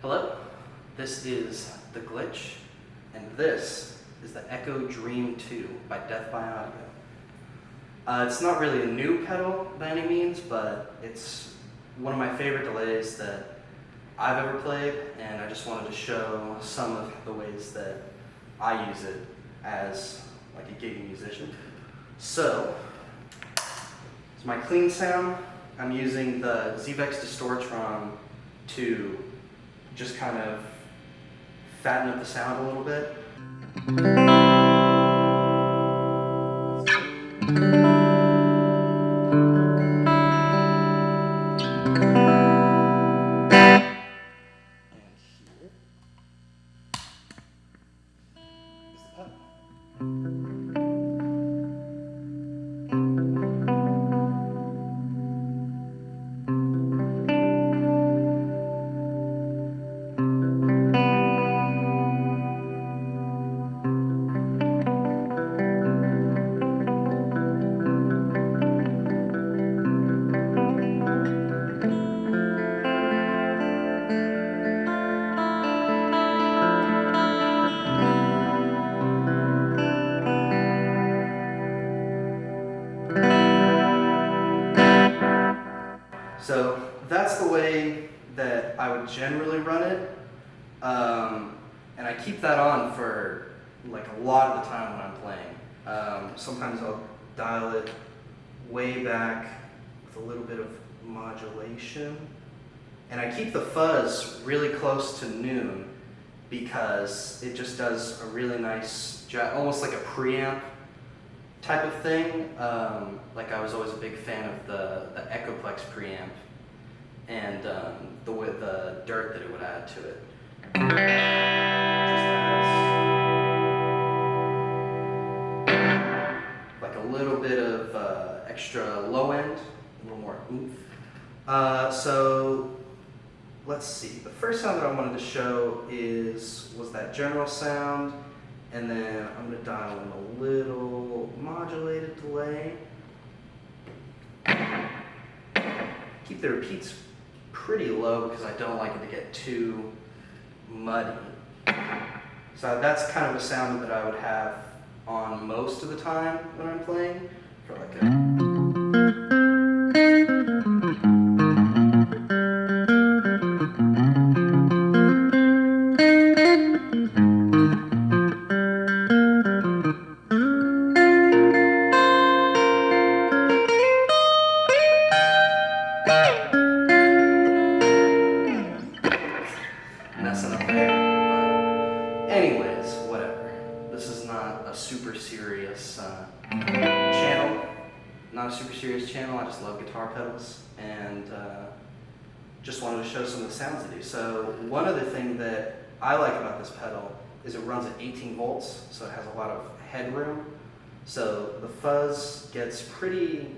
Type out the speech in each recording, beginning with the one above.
Hello, this is The Glitch, and this is the Echo Dream 2 by Death by Audio. It's not really a new pedal by any means, but it's one of my favorite delays that I've ever played, and I just wanted to show some of the ways that I use it as like a gigging musician. So, it's my clean sound. I'm using the Zvex Distortron to just kind of fatten up the sound a little bit. And here is the pedal. So that's the way that I would generally run it, and I keep that on for like a lot of the time when I'm playing. Sometimes I'll dial it way back with a little bit of modulation, and I keep the fuzz really close to noon because it just does a really nice job, almost like a preamp type of thing. Like I was always a big fan of the Echoplex preamp and the dirt that it would add to it. Just has like a little bit of extra low end, a little more oomph. So let's see. The first sound that I wanted to show was that general sound. And then I'm going to dial in a little modulated delay. Keep the repeats pretty low because I don't like it to get too muddy. So that's kind of a sound that I would have on most of the time when I'm playing. For like a messing up there, but anyways, whatever. This is not a super serious channel. Not a super serious channel. I just love guitar pedals and just wanted to show some of the sounds I do. So one other thing that I like about this pedal is it runs at 18 volts, so it has a lot of headroom. So the fuzz gets pretty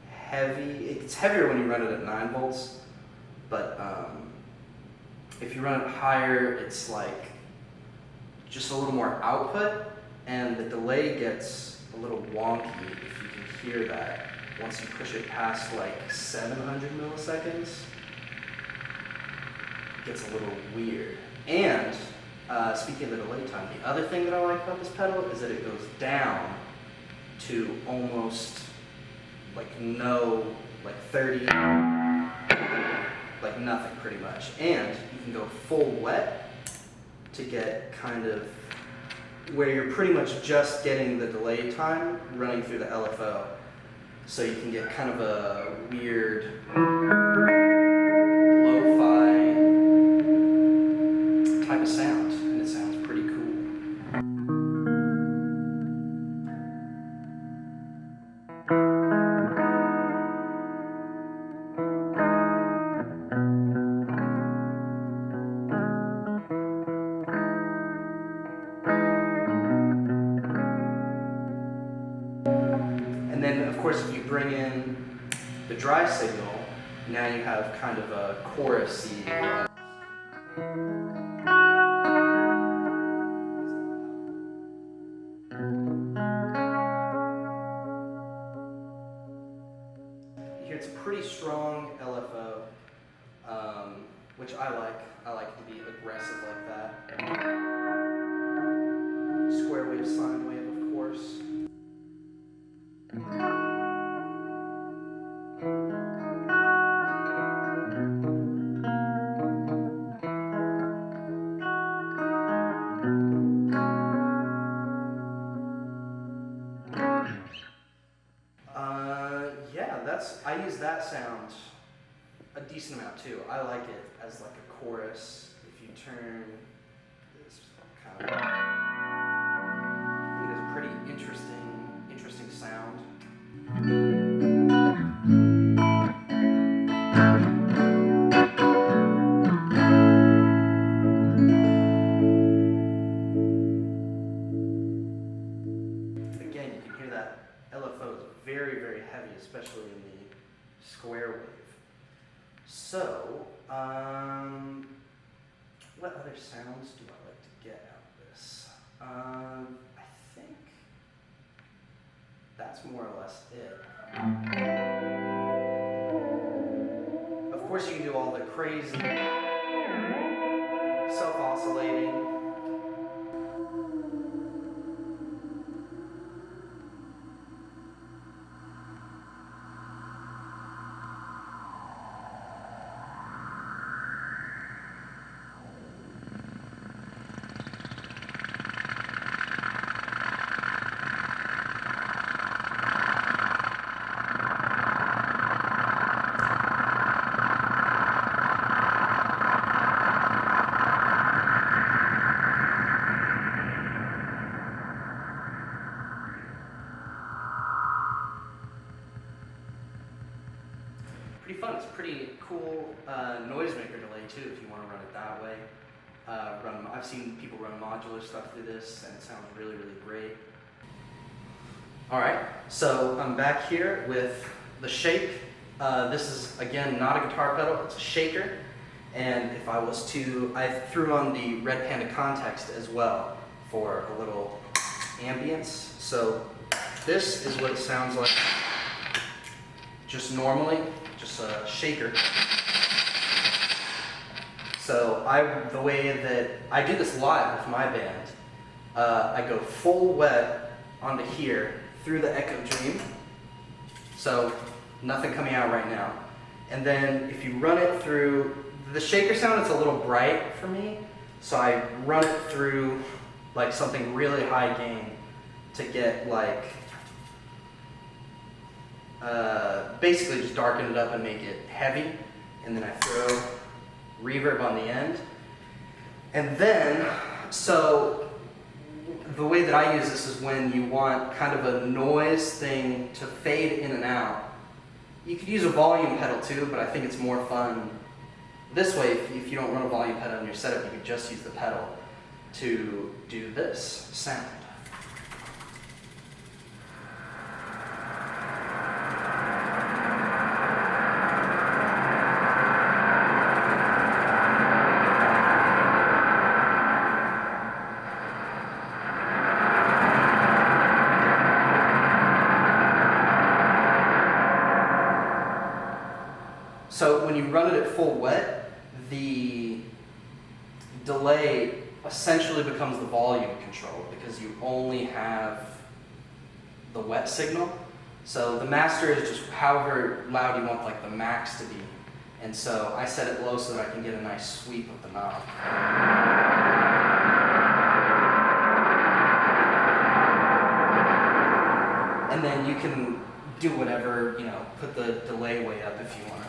heavy. It's heavier when you run it at 9 volts, but if you run it higher, it's like just a little more output, and the delay gets a little wonky if you can hear that. Once you push it past like 700 milliseconds, it gets a little weird. And speaking of the delay time, the other thing that I like about this pedal is that it goes down to almost like no, like 30, like nothing pretty much. And you can go full wet to get kind of where you're pretty much just getting the delay time running through the LFO. So you can get kind of a weird lo-fi type of sound, and it sounds pretty cool. And then, of course, if you bring in the dry signal, now you have kind of a chorusy. You hear it's a pretty strong LFO. which I like. I like to be aggressive like that. Square wave, sine wave, of course. I use that sound a decent amount too. I like it as like a chorus. If you turn this kind of, I think it's a pretty interesting sound. Again, you can hear that LFO is very, very heavy, especially in the square wave. So, what other sounds do I like to get out of this? I think that's more or less it. Of course, you can do all the crazy self-oscillating. Pretty fun. It's pretty cool noisemaker delay too, if you want to run it that way. I've seen people run modular stuff through this, and it sounds really, really great. All right, so I'm back here with the shake. This is again not a guitar pedal; it's a shaker. And if I was to, I threw on the red Panda Context as well for a little ambience. So this is what it sounds like, just normally. Just a shaker. So the way that I do this live with my band, I go full wet onto here through the Echo Dream. So nothing coming out right now. And then if you run it through, the shaker sound, it's a little bright for me. So I run it through like something really high gain to get like, basically just darken it up and make it heavy, and then I throw reverb on the end. And then, so the way that I use this is when you want kind of a noise thing to fade in and out. You could use a volume pedal too, but I think it's more fun this way. If you don't run a volume pedal in your setup, you could just use the pedal to do this sound. So when you run it at full wet, the delay essentially becomes the volume control because you only have the wet signal. So the master is just however loud you want like the max to be. And so I set it low so that I can get a nice sweep of the knob. And then you can do whatever, you know, put the delay way up if you want to.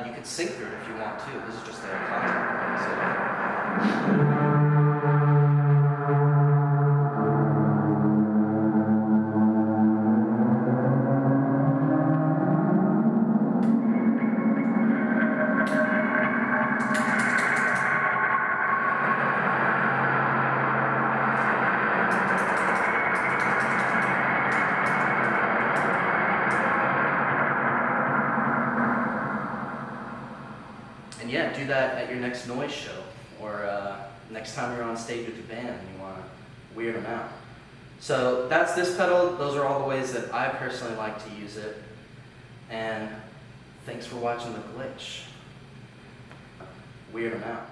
You could sync through it if you want to. This is just a contact point. And yeah, do that at your next noise show or next time you're on stage with your band and you want to weird them out. So that's this pedal. Those are all the ways that I personally like to use it. And thanks for watching The Glitch. Weird them out.